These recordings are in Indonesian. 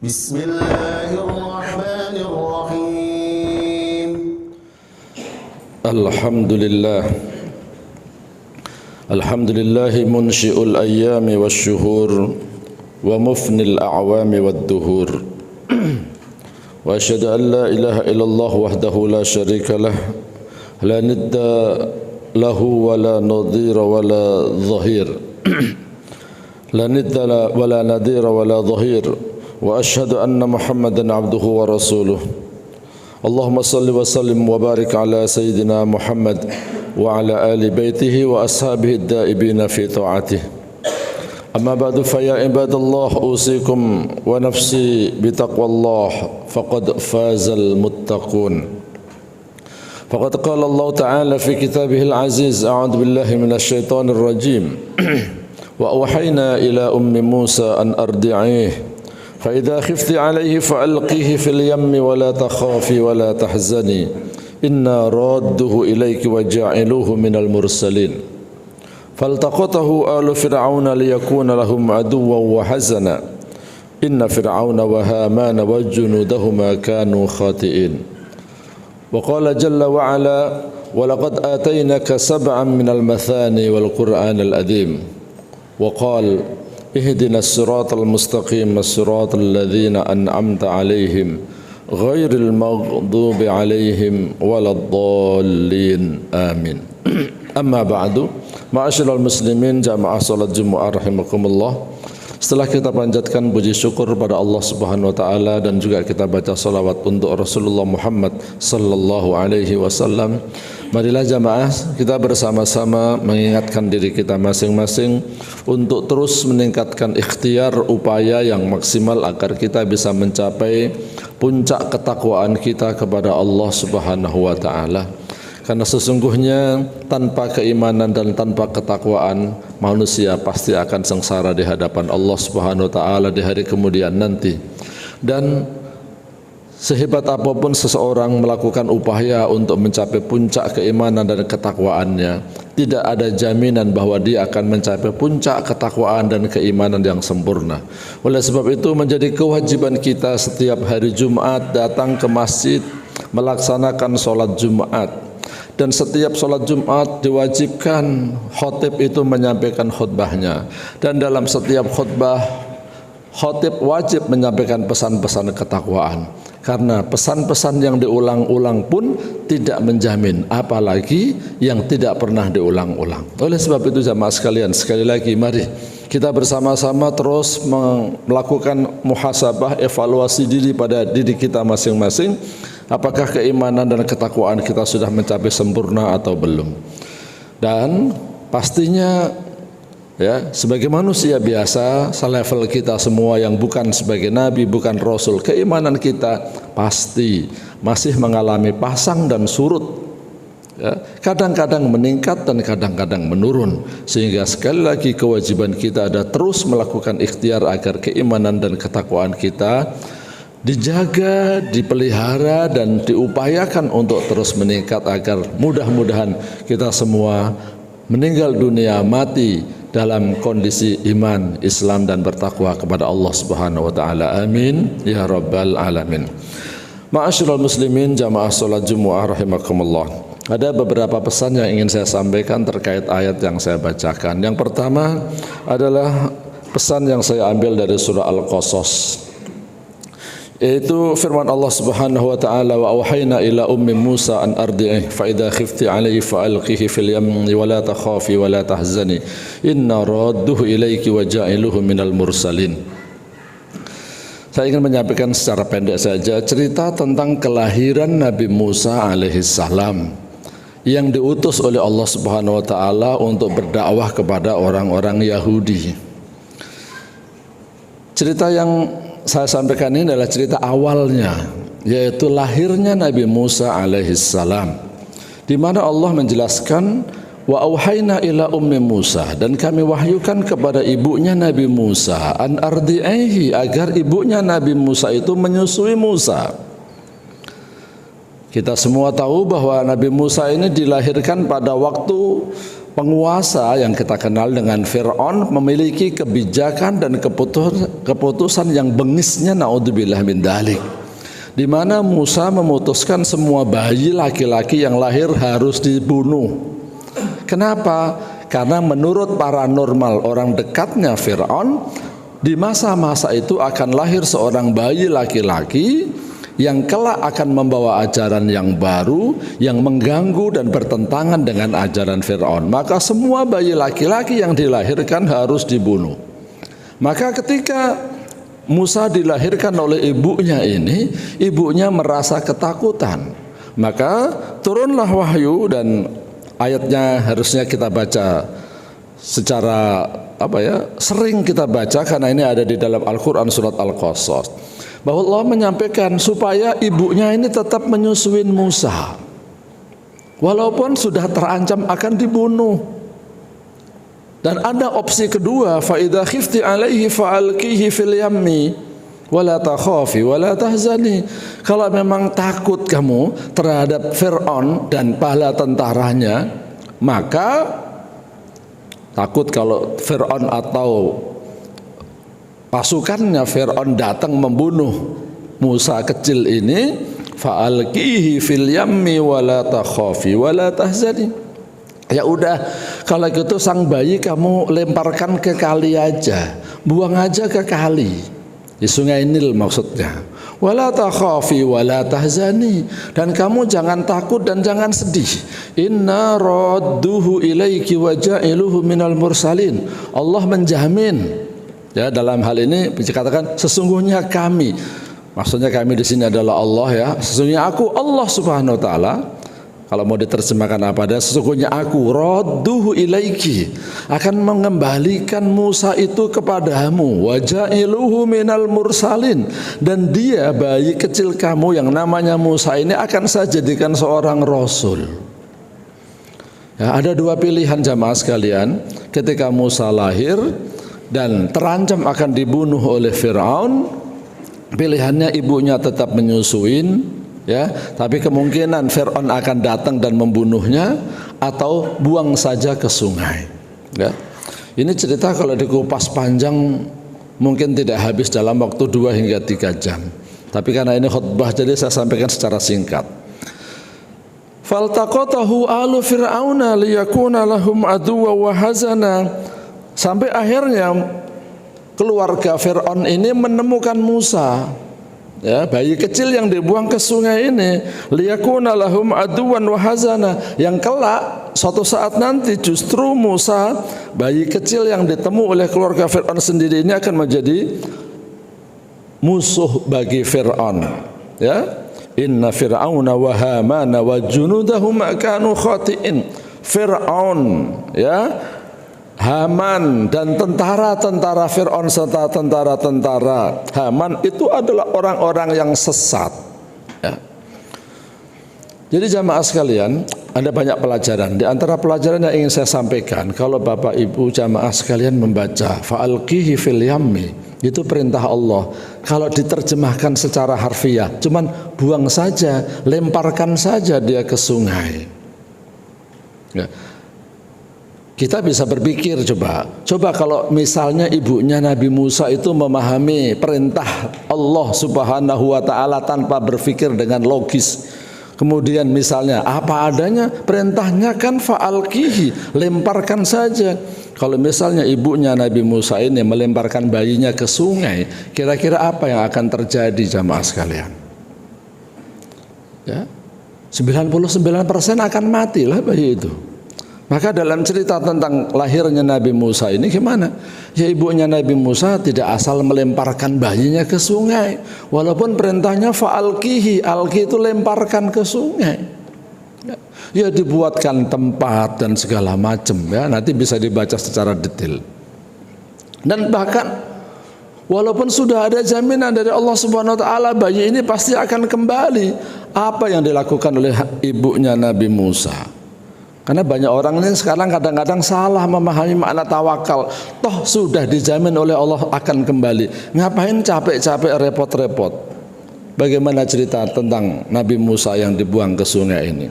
Bismillahirrahmanirrahim. Alhamdulillahi munsyi'ul ayyami wasyuhur wa mufnil a'wami wadduhur wa asyhadu an la ilaha illallah wahdahu la syarika lah la nidda lahu wa la nadhira wa la dhahir la nidda wa la nadhira wa la dhahir wa asyhadu anna Muhammadan abduhu wa rasuluh. Allahumma salli wa sallim wa barik ala sayyidina Muhammad wa ala ali baitihi wa ashabihi ad-daibina fi ta'atihi. Amma ba'du fa ya ibadallah usikum wa nafsi bi taqwallah faqad fazal muttaqun. Faqad qala Allah ta'ala fi kitabihil aziz a'udzu billahi minasy syaithanir rajim. Wa awhayna ila ummi Musa an ardi'ih فإذا خفت عليه فألقيه في اليم ولا تخافي ولا تحزني إنا رادوه إليك وجاعلوه من المرسلين فالتقطه آل فرعون ليكون لهم عدوا وحزنا إن فرعون وهامان وجنودهما كانوا خاطئين وقال جل وعلا ولقد آتيناك سبعا من المثاني والقرآن العظيم وقال اهدنا الصراط المستقيم الصراط الذين أنعمت عليهم غير المغضوب عليهم ولا الضالين آمين. Amma ba'du, ma'asyiral muslimin jamaah salat Jumat rahimakumullah. Setelah kita panjatkan puji syukur pada Allah Subhanahu wa taala dan juga kita baca salawat untuk Rasulullah Muhammad sallallahu alaihi wasallam, marilah jamaah kita bersama-sama mengingatkan diri kita masing-masing untuk terus meningkatkan ikhtiar upaya yang maksimal agar kita bisa mencapai puncak ketakwaan kita kepada Allah Subhanahu wa taala. Karena sesungguhnya tanpa keimanan dan tanpa ketakwaan manusia pasti akan sengsara di hadapan Allah Subhanahu wa taala di hari kemudian nanti. Dan sehebat apapun seseorang melakukan upaya untuk mencapai puncak keimanan dan ketakwaannya, tidak ada jaminan bahwa dia akan mencapai puncak ketakwaan dan keimanan yang sempurna. Oleh sebab itu menjadi kewajiban kita setiap hari Jumat datang ke masjid melaksanakan sholat Jumat. Dan setiap sholat Jumat diwajibkan khotib itu menyampaikan khutbahnya. Dan dalam setiap khutbah, khotib wajib menyampaikan pesan-pesan ketakwaan. Karena pesan-pesan yang diulang-ulang pun tidak menjamin, apalagi yang tidak pernah diulang-ulang. Oleh sebab itu jamaah sekalian, sekali lagi mari kita bersama-sama terus melakukan muhasabah, evaluasi diri pada diri kita masing-masing. Apakah keimanan dan ketakwaan kita sudah mencapai sempurna atau belum? Dan pastinya ya, sebagai manusia biasa, selevel kita semua yang bukan sebagai nabi, bukan rasul, keimanan kita pasti masih mengalami pasang dan surut. Ya, kadang-kadang meningkat dan kadang-kadang menurun. Sehingga sekali lagi kewajiban kita ada terus melakukan ikhtiar agar keimanan dan ketakwaan kita dijaga, dipelihara dan diupayakan untuk terus meningkat agar mudah-mudahan kita semua meninggal dunia mati dalam kondisi iman, Islam dan bertakwa kepada Allah Subhanahu wa taala. Amin ya rabbal alamin. Ma'asyiral muslimin jamaah salat Jumat rahimakumullah. Ada beberapa pesan yang ingin saya sampaikan terkait ayat yang saya bacakan. Yang pertama adalah pesan yang saya ambil dari surah Al-Qasas, yaitu firman Allah Subhanahu wa taala wa awhayna ila ummi Musa an ardi'ih fa idza khifti 'alaihi fa alqihi fil yammi wa la takhafi wa la tahzani inna radduhu ilaiki wa ja'iluhu minal mursalin. Saya ingin menyampaikan secara pendek saja cerita tentang kelahiran Nabi Musa alaihissalam yang diutus oleh Allah Subhanahu wa taala untuk berdakwah kepada orang-orang Yahudi. Cerita yang saya sampaikan ini adalah cerita awalnya, yaitu lahirnya Nabi Musa alaihissalam, di mana Allah menjelaskan wa auhayna ila ummi Musa, dan kami wahyukan kepada ibunya Nabi Musa an ardi'aihi, agar ibunya Nabi Musa itu menyusui Musa. Kita semua tahu bahwa Nabi Musa ini dilahirkan pada waktu penguasa yang kita kenal dengan Fir'aun memiliki kebijakan dan keputusan yang bengisnya, naudzubillah min dzalik, di mana Musa memutuskan semua bayi laki-laki yang lahir harus dibunuh. Kenapa? Karena menurut paranormal orang dekatnya Fir'aun, di masa-masa itu akan lahir seorang bayi laki-laki yang kelak akan membawa ajaran yang baru yang mengganggu dan bertentangan dengan ajaran Fir'aun. Maka semua bayi laki-laki yang dilahirkan harus dibunuh. Maka ketika Musa dilahirkan oleh ibunya ini, ibunya merasa ketakutan. Maka turunlah wahyu, dan ayatnya harusnya kita baca secara sering kita baca karena ini ada di dalam Al-Quran surat Al-Qasas, bahwa Allah menyampaikan supaya ibunya ini tetap menyusuin Musa walaupun sudah terancam akan dibunuh. Dan ada opsi kedua, fa idza khifti alaihi fa'alqihi fil yammi wala takhafi wala tahzani. Kalau memang takut kamu terhadap Fir'aun dan bala tentaranya, maka takut kalau Fir'aun atau pasukannya Fir'aun datang membunuh Musa kecil ini, fa'alqihi fil yammi wala takhafi wala tahzani. Ya udah, kalau gitu sang bayi kamu lemparkan ke kali aja, buang aja ke kali, di sungai Nil maksudnya. Wala takhafi wala tahzani, dan kamu jangan takut dan jangan sedih. Inna radduhu ilaiki wa ja'iluhu minal mursalin. Allah menjamin, ya, dalam hal ini dikatakan sesungguhnya kami, maksudnya kami di sini adalah Allah, ya. Sesungguhnya aku Allah Subhanahu wa taala. Kalau mau diterjemahkan apa ada, sesungguhnya aku radduhu ilaiki, akan mengembalikan Musa itu kepadamu, wa ja'iluhu minal mursalin, dan dia bayi kecil kamu yang namanya Musa ini akan saya jadikan seorang rasul. Ya, ada dua pilihan jamaah sekalian, ketika Musa lahir dan terancam akan dibunuh oleh Fir'aun, pilihannya ibunya tetap menyusuin, ya, tapi kemungkinan Fir'aun akan datang dan membunuhnya, atau buang saja ke sungai. Ya. Ini cerita kalau dikupas panjang mungkin tidak habis dalam waktu 2 hingga 3 jam. Tapi karena ini khutbah jadi saya sampaikan secara singkat. Faltaqatahu alu fir'auna liyakuna lahum aduwwa wa hazana. Sampai akhirnya keluarga Fir'aun ini menemukan Musa, ya, bayi kecil yang dibuang ke sungai ini, liyakuna lahum aduwan wa hazana, yang kelak suatu saat nanti justru Musa, bayi kecil yang ditemu oleh keluarga Fir'aun sendiri ini, akan menjadi musuh bagi Fir'aun, ya. Inna fir'auna wa hamana wa junudahum kanu khati'in. Fir'aun, ya, Haman dan tentara-tentara Fir'aun serta tentara-tentara Haman itu adalah orang-orang yang sesat, ya. Jadi jamaah sekalian, ada banyak pelajaran. Di antara pelajaran yang ingin saya sampaikan, kalau Bapak Ibu jamaah sekalian membaca fa'alqihi fil yammi, itu perintah Allah. Kalau diterjemahkan secara harfiah, cuman buang saja, lemparkan saja dia ke sungai, ya. Kita bisa berpikir, coba kalau misalnya ibunya Nabi Musa itu memahami perintah Allah Subhanahu wa taala tanpa berpikir dengan logis. Kemudian misalnya apa adanya, perintahnya kan fa'alqihi, lemparkan saja. Kalau misalnya ibunya Nabi Musa ini melemparkan bayinya ke sungai, kira-kira apa yang akan terjadi jamaah sekalian? Ya, 99% akan matilah bayi itu. Maka dalam cerita tentang lahirnya Nabi Musa ini gimana? Ya, ibunya Nabi Musa tidak asal melemparkan bayinya ke sungai, walaupun perintahnya fa'alqihi, alqi itu lemparkan ke sungai. Ya, dibuatkan tempat dan segala macam, ya, nanti bisa dibaca secara detail. Dan bahkan walaupun sudah ada jaminan dari Allah Subhanahu wa taala bayi ini pasti akan kembali, apa yang dilakukan oleh ibunya Nabi Musa? Karena banyak orang ini sekarang kadang-kadang salah memahami makna tawakal. Toh sudah dijamin oleh Allah akan kembali, ngapain capek-capek repot-repot? Bagaimana cerita tentang Nabi Musa yang dibuang ke sungai ini?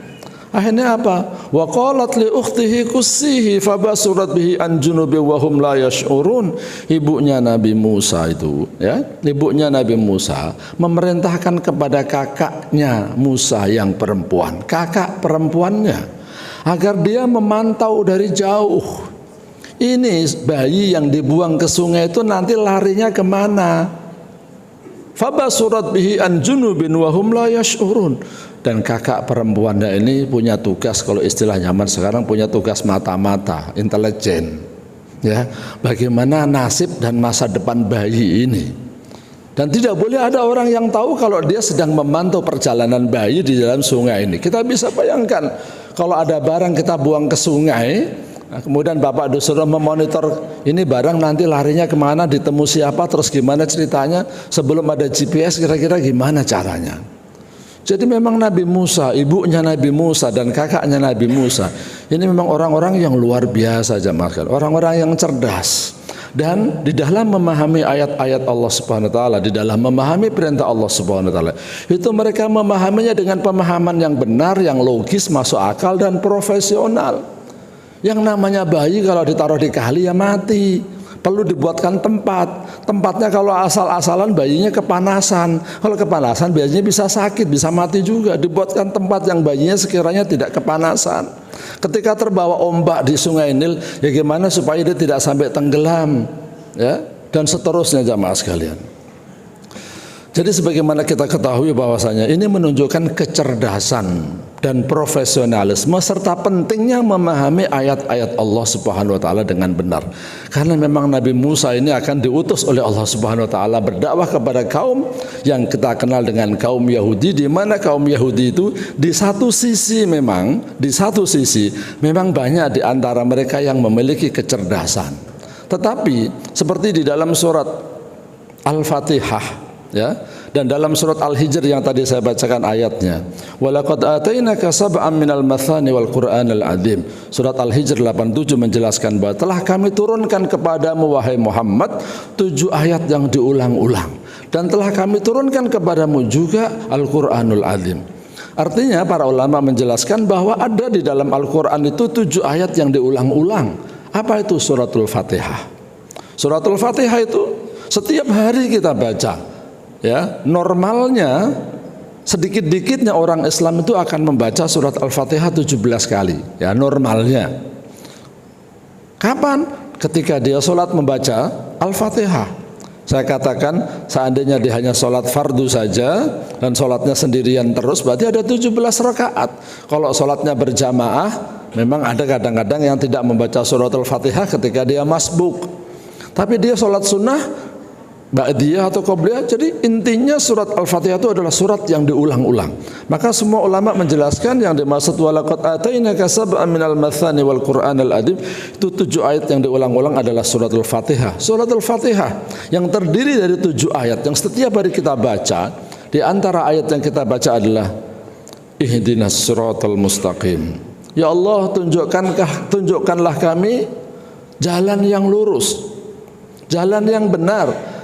Akhirnya apa? Wa qalat li ukhtihi qussihi fabasurat bihi an junubi wa hum la yash'urun. Ibunya Nabi Musa itu, ya, ibunya Nabi Musa memerintahkan kepada kakaknya Musa yang perempuan, kakak perempuannya, agar dia memantau dari jauh. Ini bayi yang dibuang ke sungai itu nanti larinya kemana? Fabasurat bihi an junubin wa hum la yash'urun. Dan kakak perempuannya ini punya tugas, kalau istilah zaman sekarang punya tugas mata-mata, intelijen, ya, bagaimana nasib dan masa depan bayi ini. Dan tidak boleh ada orang yang tahu kalau dia sedang memantau perjalanan bayi di dalam sungai ini. Kita bisa bayangkan kalau ada barang kita buang ke sungai, kemudian bapak disuruh memonitor ini barang nanti larinya kemana, ditemu siapa, terus gimana ceritanya, sebelum ada GPS kira-kira gimana caranya. Jadi memang Nabi Musa, ibunya Nabi Musa dan kakaknya Nabi Musa ini memang orang-orang yang luar biasa jamaah sekalian, orang-orang yang cerdas. Dan di dalam memahami ayat-ayat Allah Subhanahu wa taala, di dalam memahami perintah Allah Subhanahu wa taala, itu mereka memahaminya dengan pemahaman yang benar, yang logis, masuk akal dan profesional. Yang namanya bayi kalau ditaruh di kali ya mati. Perlu dibuatkan tempatnya kalau asal-asalan bayinya kepanasan, kalau kepanasan biasanya bisa sakit, bisa mati juga. Dibuatkan tempat yang bayinya sekiranya tidak kepanasan. Ketika terbawa ombak di sungai Nil, ya gimana supaya dia tidak sampai tenggelam, ya, dan seterusnya jamaah sekalian. Jadi sebagaimana kita ketahui bahwasanya ini menunjukkan kecerdasan dan profesionalisme serta pentingnya memahami ayat-ayat Allah Subhanahu wa taala dengan benar. Karena memang Nabi Musa ini akan diutus oleh Allah Subhanahu wa taala berdakwah kepada kaum yang kita kenal dengan kaum Yahudi, di mana kaum Yahudi itu di satu sisi memang banyak di antara mereka yang memiliki kecerdasan. Tetapi seperti di dalam surat Al-Fatihah, ya, dan dalam surat Al-Hijr yang tadi saya bacakan ayatnya, walaqad atainaka sab'an minal mathani wal qur'anil adzim. Surat Al-Hijr 87 menjelaskan bahwa telah kami turunkan kepadamu wahai Muhammad 7 ayat yang diulang-ulang, dan telah kami turunkan kepadamu juga Al-Qur'anul Adzim. Artinya para ulama menjelaskan bahwa ada di dalam Al-Qur'an itu 7 ayat yang diulang-ulang. Apa itu? Suratul Fatihah. Suratul Fatihah itu setiap hari kita baca. Ya, normalnya sedikit-dikitnya orang Islam itu akan membaca surat Al-Fatihah 17 kali. Ya, normalnya. Kapan? Ketika dia sholat membaca Al-Fatihah. Saya katakan seandainya dia hanya sholat fardu saja dan sholatnya sendirian terus, berarti ada 17 rakaat. Kalau sholatnya berjamaah, memang ada kadang-kadang yang tidak membaca surat Al-Fatihah ketika dia masbuk. Tapi dia sholat sunnah ba'diyah atau qobliyah. Jadi intinya surat Al-Fatihah itu adalah surat yang diulang-ulang. Maka semua ulama menjelaskan yang dimaksud walaqad atainaka sab'an minal mathani wal qur'anil adzim itu 7 ayat yang diulang-ulang adalah surat Al-Fatihah. Surat Al-Fatihah yang terdiri dari 7 ayat yang setiap hari kita baca. Di antara ayat yang kita baca adalah ihdinas siratal mustaqim. Ya Allah, tunjukkanlah kami jalan yang lurus, jalan yang benar.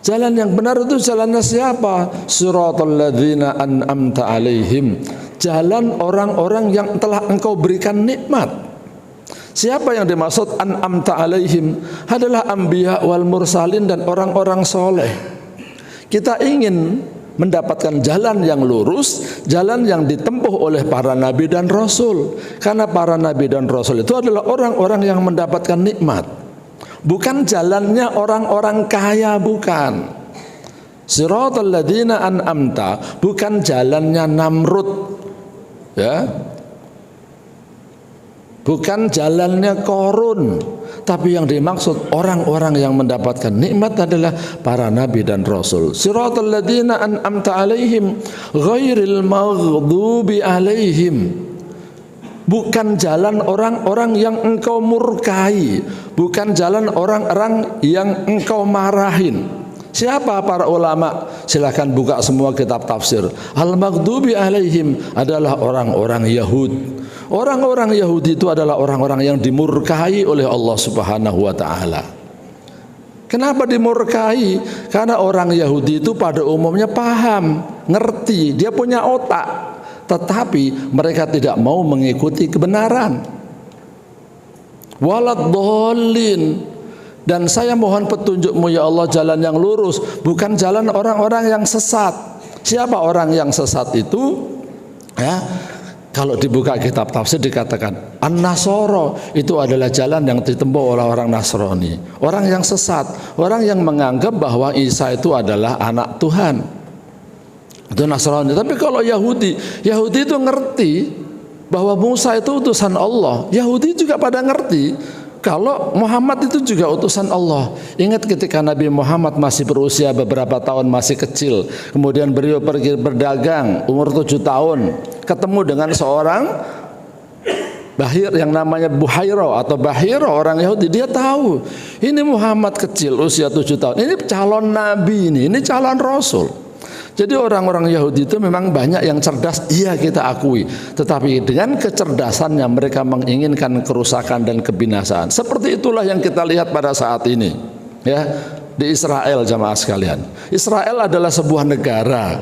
Jalan yang benar itu jalannya siapa? Siratal ladzina an'amta alaihim. Jalan orang-orang yang telah engkau berikan nikmat. Siapa yang dimaksud an'amta alaihim? Adalah anbiya wal mursalin dan orang-orang soleh. Kita ingin mendapatkan jalan yang lurus, jalan yang ditempuh oleh para nabi dan rasul. Karena para nabi dan rasul itu adalah orang-orang yang mendapatkan nikmat. Bukan jalannya orang-orang kaya, bukan. Siratal ladzina an'amta, bukan jalannya Namrud, ya. Bukan jalannya Korun, tapi yang dimaksud orang-orang yang mendapatkan nikmat adalah para nabi dan rasul. Siratal ladzina an'amta alaihim ghairil maghdubi alaihim. Bukan jalan orang-orang yang engkau murkai, bukan jalan orang-orang yang engkau marahin. Siapa para ulama? Silahkan buka semua kitab tafsir. Al-maghdubi alaihim adalah orang-orang Yahud. Orang-orang Yahudi itu adalah orang-orang yang dimurkai oleh Allah Subhanahu wa taala. Kenapa dimurkai? Karena orang Yahudi itu pada umumnya paham, ngerti, dia punya otak. tetapi mereka tidak mau mengikuti kebenaran. Waladhdallin, dan saya mohon petunjuk-Mu ya Allah, jalan yang lurus, bukan jalan orang-orang yang sesat. Siapa orang yang sesat itu? Ya, kalau dibuka kitab tafsir dikatakan An-Nasara, itu adalah jalan yang ditempuh oleh orang Nasrani, orang yang sesat, orang yang menganggap bahwa Isa itu adalah anak Tuhan. Itu Nasrani. Tapi kalau Yahudi itu ngerti bahwa Musa itu utusan Allah. Yahudi juga pada ngerti kalau Muhammad itu juga utusan Allah. Ingat ketika Nabi Muhammad masih berusia beberapa tahun, masih kecil, kemudian beliau pergi berdagang umur 7 tahun, ketemu dengan seorang Bahir yang namanya Buhairo atau Bahiro, orang Yahudi. Dia tahu ini Muhammad kecil usia 7 tahun, ini calon nabi, ini calon rasul. Jadi orang-orang Yahudi itu memang banyak yang cerdas, iya kita akui. Tetapi dengan kecerdasannya mereka menginginkan kerusakan dan kebinasaan. Seperti itulah yang kita lihat pada saat ini, ya, di Israel, jamaah sekalian. Israel adalah sebuah negara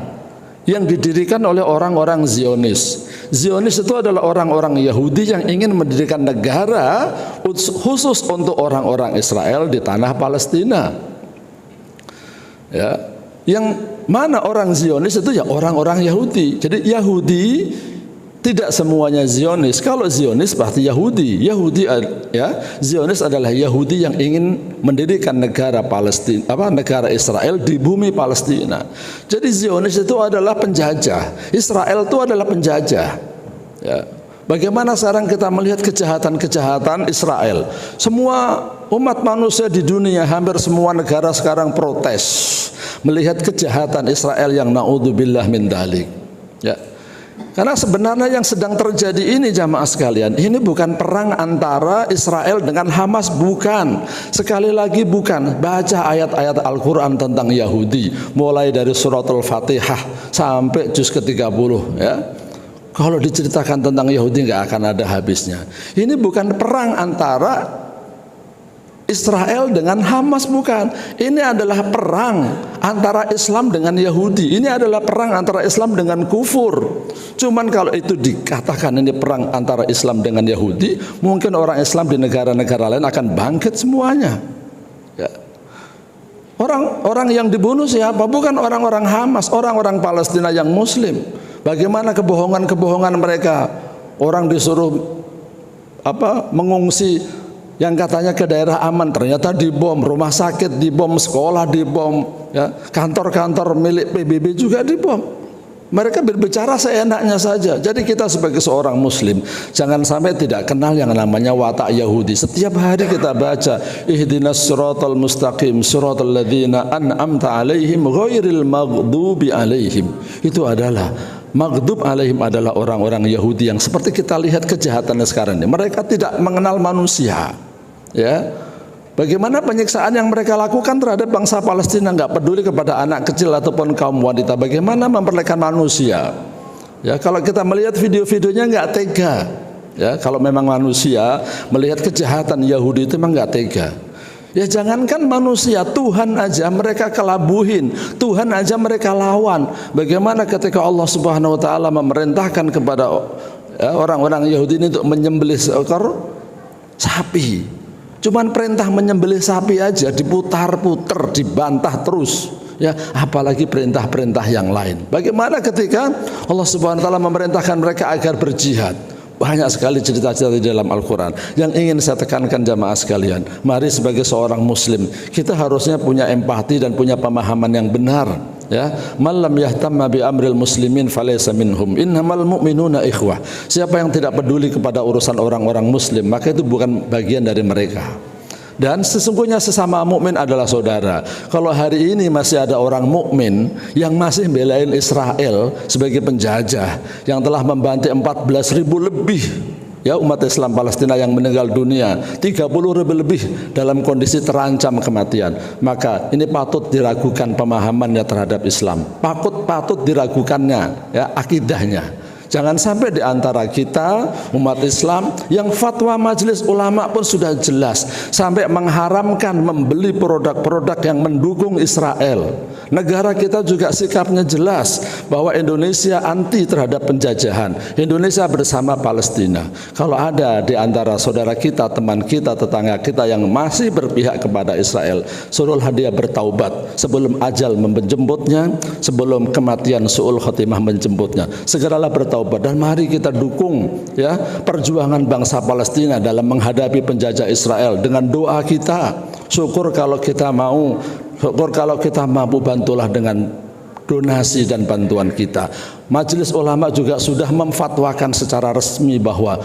yang didirikan oleh orang-orang Zionis. Zionis itu adalah orang-orang Yahudi yang ingin mendirikan negara khusus untuk orang-orang Israel di tanah Palestina. Ya, yang mana orang Zionis itu ya orang-orang Yahudi. Jadi Yahudi tidak semuanya Zionis. Kalau Zionis pasti Yahudi. Zionis adalah Yahudi yang ingin mendirikan negara Palestina, negara Israel di bumi Palestina. Jadi Zionis itu adalah penjajah. Israel itu adalah penjajah. Ya. Bagaimana sekarang kita melihat kejahatan-kejahatan Israel? Semua umat manusia di dunia, hampir semua negara sekarang protes melihat kejahatan Israel yang naudzubillah min dzalik. Ya. Karena sebenarnya yang sedang terjadi ini, jamaah sekalian, ini bukan perang antara Israel dengan Hamas, bukan. Sekali lagi bukan. Baca ayat-ayat Al-Qur'an tentang Yahudi, mulai dari suratul Fatihah sampai juz ke-30, ya. Kalau diceritakan tentang Yahudi nggak akan ada habisnya. Ini bukan perang antara Israel dengan Hamas, bukan. Ini adalah perang antara Islam dengan Yahudi. Ini adalah perang antara Islam dengan kufur. Cuman kalau itu dikatakan ini perang antara Islam dengan Yahudi, mungkin orang Islam di negara-negara lain akan bangkit semuanya. Ya. Orang-orang yang dibunuh siapa? Bukan orang-orang Hamas, orang-orang Palestina yang Muslim. Bagaimana kebohongan-kebohongan mereka? Orang disuruh mengungsi yang katanya ke daerah aman, ternyata dibom, rumah sakit dibom, sekolah dibom, ya, kantor-kantor milik PBB juga dibom. Mereka berbicara seenaknya saja. Jadi kita sebagai seorang muslim jangan sampai tidak kenal yang namanya watak Yahudi. Setiap hari kita baca ihdinas siratal mustaqim siratal ladzina an'amta alaihim ghairil maghdubi alaihim. Itu adalah maghdub alaihim, adalah orang-orang Yahudi yang seperti kita lihat kejahatannya sekarang ini. Mereka tidak mengenal manusia. Ya. Bagaimana penyiksaan yang mereka lakukan terhadap bangsa Palestina, nggak peduli kepada anak kecil ataupun kaum wanita. Bagaimana memperlakukan manusia? Ya, kalau kita melihat video-videonya nggak tega. Ya, kalau memang manusia melihat kejahatan Yahudi itu memang nggak tega. Ya jangankan manusia, Tuhan aja mereka kelabuhin, Tuhan aja mereka lawan. Bagaimana ketika Allah Subhanahu Wa Taala memerintahkan kepada orang-orang Yahudi ini untuk menyembelih seekor sapi? Cuman perintah menyembelih sapi aja diputar-putar, dibantah terus, ya, apalagi perintah-perintah yang lain. Bagaimana ketika Allah Subhanahu wa taala memerintahkan mereka agar berjihad? Banyak sekali cerita-cerita di dalam Al-Quran. Yang ingin saya tekankan jamaah sekalian, mari sebagai seorang muslim kita harusnya punya empati dan punya pemahaman yang benar. Ya, man lam yahtamma bi amril muslimin falaysa minhum, innamal mu'minuna ikhwah. Siapa yang tidak peduli kepada urusan orang-orang muslim, maka itu bukan bagian dari mereka. Dan sesungguhnya sesama mukmin adalah saudara. Kalau hari ini masih ada orang mukmin yang masih belain Israel sebagai penjajah, yang telah membantai 14.000 lebih ya umat Islam Palestina yang meninggal dunia, 30.000 lebih dalam kondisi terancam kematian, maka ini patut diragukan pemahamannya terhadap Islam, patut diragukannya ya akidahnya. Jangan sampai di antara kita umat Islam yang fatwa majelis ulama pun sudah jelas sampai mengharamkan membeli produk-produk yang mendukung Israel. Negara kita juga sikapnya jelas bahwa Indonesia anti terhadap penjajahan. Indonesia bersama Palestina. Kalau ada di antara saudara kita, teman kita, tetangga kita yang masih berpihak kepada Israel, suruhlah dia bertaubat sebelum ajal menjemputnya, sebelum kematian su'ul khotimah menjemputnya. Segeralah bertaubat dan mari kita dukung ya perjuangan bangsa Palestina dalam menghadapi penjajah Israel dengan doa kita. Syukur kalau kita mampu, bantulah dengan donasi dan bantuan kita. Majelis ulama juga sudah memfatwakan secara resmi bahwa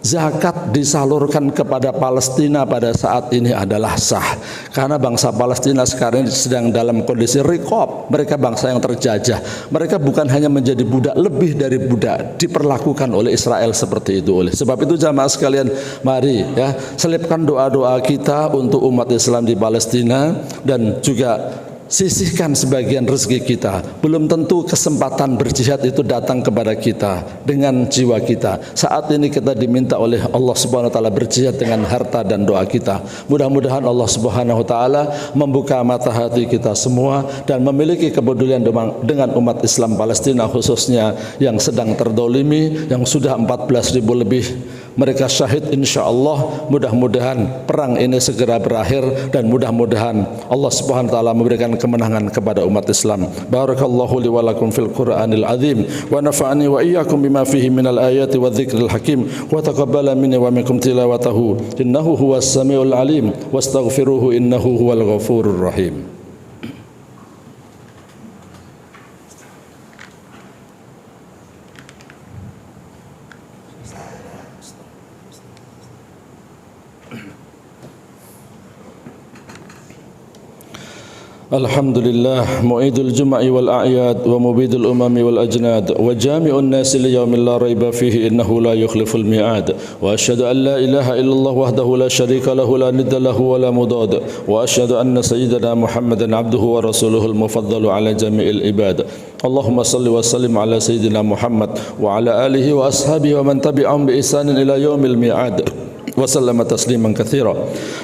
zakat disalurkan kepada Palestina pada saat ini adalah sah, karena bangsa Palestina sekarang ini sedang dalam kondisi riqab. Mereka bangsa yang terjajah. Mereka bukan hanya menjadi budak, lebih dari budak, diperlakukan oleh Israel seperti itu. Oleh sebab itu jamaah sekalian, mari ya selipkan doa-doa kita untuk umat Islam di Palestina dan juga sisihkan sebagian rezeki kita. Belum tentu kesempatan berjihad itu datang kepada kita dengan jiwa kita. Saat ini kita diminta oleh Allah Subhanahu wa taala berjihad dengan harta dan doa kita. Mudah-mudahan Allah Subhanahu wa taala membuka mata hati kita semua dan memiliki kepedulian dengan umat Islam Palestina, khususnya yang sedang terdolimi, yang sudah 14.000 lebih mereka syahid. InsyaAllah mudah-mudahan perang ini segera berakhir dan mudah-mudahan Allah Subhanahu wa taala memberikan kemenangan kepada umat Islam. Barakallahu li wa lakum fil Qur'anil azim wa nafa'ani wa iyyakum bima fihi minal ayati wa dzikril hakim wa taqabbala minni wa minkum tilawatahu innahu huwas samiul alim wastaghfiruhu innahu huwal ghafurur rahim. Alhamdulillah mu'idul juma'i wal a'yad wa mubidul umami wal ajnad wa jami'un nasi li yawmin la raiba fihi innahu la yukhliful mi'ad wa asyhadu an la ilaha illallah wahdahu la syarika lahu la nidda lahu wa la mudad wa asyhadu anna sayyidana Muhammadan abduhu wa rasuluhul mufaddalu ala jami'il ibad. Allahumma salli wa sallim ala sayyidina Muhammad wa ala alihi wa ashabihi wa man tabi'ahum bi ihsanin ila yaumil mi'ad وسلم تسليما كثيرا.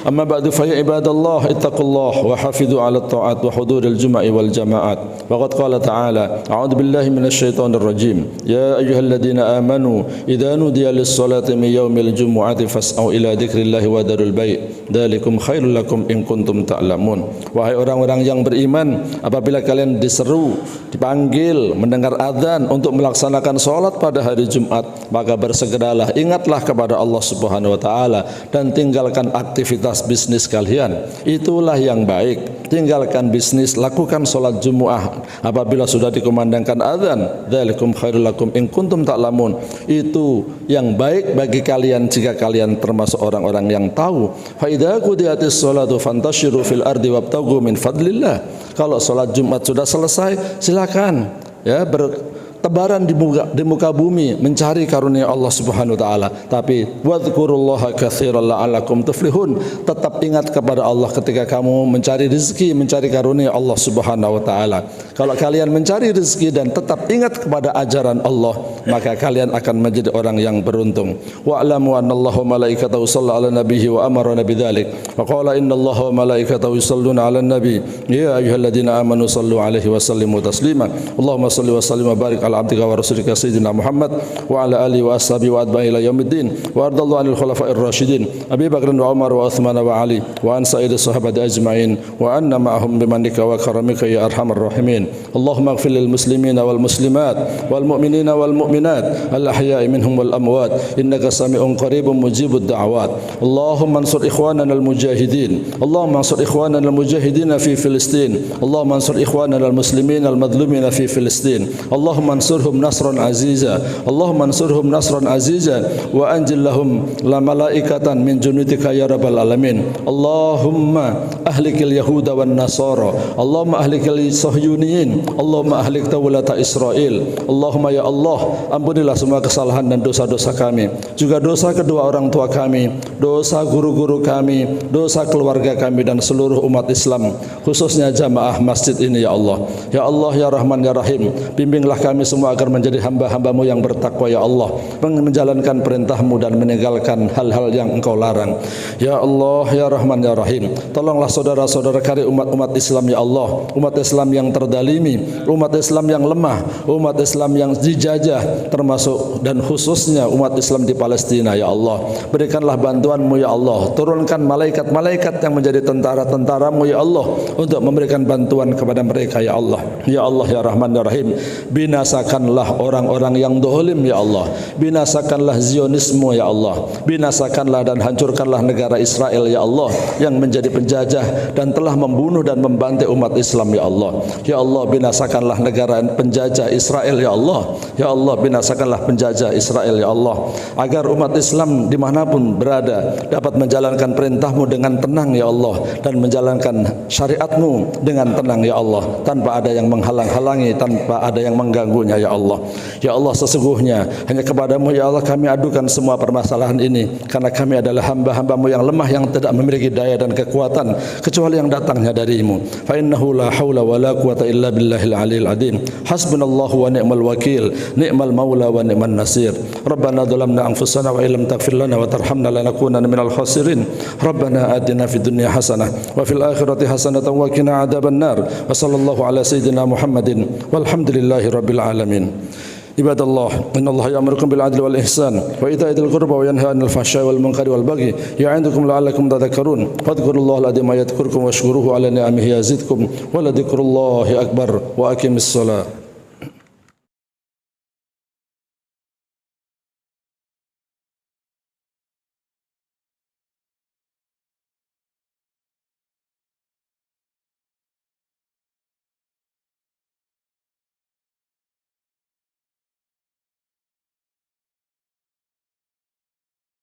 أما بعد فيا عباد الله اتقوا الله وحافظوا على الطاعات وحضور الجمع والجماعات. وقد قال تعالى أعوذ بالله من الشيطان الرجيم يا أيها الذين آمنوا إذا نودي للصلاة من يوم الجمعة فاسعوا إلى ذكر الله وذروا البيع ذلكم خير لكم إن كنتم تعلمون. Wahai orang-orang yang beriman, apabila kalian diseru, dipanggil, mendengar adzan untuk melaksanakan sholat pada hari Jumat, maka bersegeralah, ingatlah kepada Allah Subhanahu wa taala dan tinggalkan aktivitas bisnis kalian. Itulah yang baik. Tinggalkan bisnis, lakukan sholat Jumu'ah apabila sudah dikumandangkan adzan. Dzalikum khairul lakum in kuntum ta'lamun. Itu yang baik bagi kalian jika kalian termasuk orang-orang yang tahu. Fa idza qudiyatis sholatu fantashiru fil ardi wabtaghu min fadlillah. Kalau sholat Jumat sudah selesai, silakan ya bertebaran di muka bumi mencari karunia Allah Subhanahu wa taala. Tapi wadhkurullaha katsiran la'allakum tuflihun. Tetap ingat kepada Allah ketika kamu mencari rezeki, mencari karunia Allah Subhanahu wa taala. Kalau kalian mencari rezeki dan tetap ingat kepada ajaran Allah, maka kalian akan menjadi orang yang beruntung. Wa'lamu annallaha wa malaikatahu yusholluna 'alan nabiyyi wa amarna bidzalik. Wa qala innallaha wa malaikatahu yusholluna 'alan nabiy ya ayyuhalladzina amanu shallu 'alaihi wa sallimu taslima. Allahumma shalli wa sallim wa barik ala abdika wa rasulika sayyidina Muhammad wa ala alihi wa ashabihi wa atba'i ila yaumiddin wa ardallahu 'anil khulafa'ir rasyidin Abi Bakr wa Umar wa Utsman wa Ali wa an sayyidis sahabati ajma'in wa anna ma'ahum bimanika wa karamika ya arhamar rahimin. Allahumma ighfir lil muslimina wal muslimat wal mu'minina wal mu'minat al ahya'i minhum wal amwat innaka sami'un qaribun mujibud da'awat. Allahumma ansur ikhwanana al mujahidin. Allahumma ansur ikhwanana al mujahidin fi Filistin. Allahumma ansur ikhwanana al muslimin al madlumin fi Filistin. Allahumma ansurhum nasran aziza. Allahumma ansurhum nasran aziza wa anjil lahum la malaikatan min junudika ya rabbal alamin. Allahumma ahlikil yahuda wan nasara. Allahumma ahlikil sahyuniyin. Allahumma ahlik tawlata Israel. Allahumma ya Allah, ampunilah semua kesalahan dan dosa-dosa kami, juga dosa kedua orang tua kami, dosa guru-guru kami, dosa keluarga kami dan seluruh umat Islam, khususnya jamaah masjid ini ya Allah. Ya Allah ya Rahman ya Rahim, bimbinglah kami semua agar menjadi hamba-hamba-Mu yang bertakwa ya Allah, menjalankan perintah-Mu dan meninggalkan hal-hal yang Engkau larang. Ya Allah, ya Rahman, ya Rahim, tolonglah saudara-saudara kari umat Islam ya Allah, umat Islam yang terdalimi, umat Islam yang lemah, umat Islam yang dijajah, termasuk dan khususnya umat Islam di Palestina ya Allah. Berikanlah bantuan-Mu ya Allah, turunkan malaikat-malaikat yang menjadi tentara-tentara-Mu ya Allah untuk memberikan bantuan kepada mereka ya Allah. Ya Allah, ya Rahman, ya Rahim, binasakanlah orang-orang yang dolim ya Allah, binasakanlah Zionisme ya Allah, binasakanlah dan hancurkanlah negara Israel ya Allah yang menjadi penjajah dan telah membunuh dan membantai umat Islam ya Allah. Ya Allah, binasakanlah negara penjajah Israel ya Allah. Ya Allah, binasakanlah penjajah Israel ya Allah, agar umat Islam dimanapun berada dapat menjalankan perintah-Mu dengan tenang ya Allah, dan menjalankan syariat-Mu dengan tenang ya Allah, tanpa ada yang menghalang-halangi, tanpa ada yang mengganggunya ya Allah. Ya Allah, sesungguhnya hanya kepada-Mu ya Allah kami adukan semua permasalahan ini, karena kami adalah hamba-hamba-Mu yang lemah, yang tidak memiliki daya dan kekuatan kecuali yang datangnya dari-Mu. Fa innahu la haula wa la quwata illa billahil aliyil azim. Hasbunallahu wa ni'mal wakil, ni'mal maula wa ni'man nasir. Rabbana dhalamna anfusana wa illam taghfir lana wa tarhamna lanakunanna minal khasirin. Rabbana atina fid dunya hasanah wa fil akhirati hasanatan wa qina adzabannar. Wa sallallahu ala sayyidina Muhammadin walhamdulillahi rabbil alamin. Ibadallah, innallaha ya'murukum bil 'adli wal ihsan wa ita'i dzil qurba wa yanha 'anil fahsya'i wal munkari wal baghi ya'idukum la'allakum tadhakkarun. Fadhkurullaha al-'azima yadhkurkum washkuruhu 'ala ni'amihi yazidkum wa la dzikrullahi akbar wa aqimis shalah.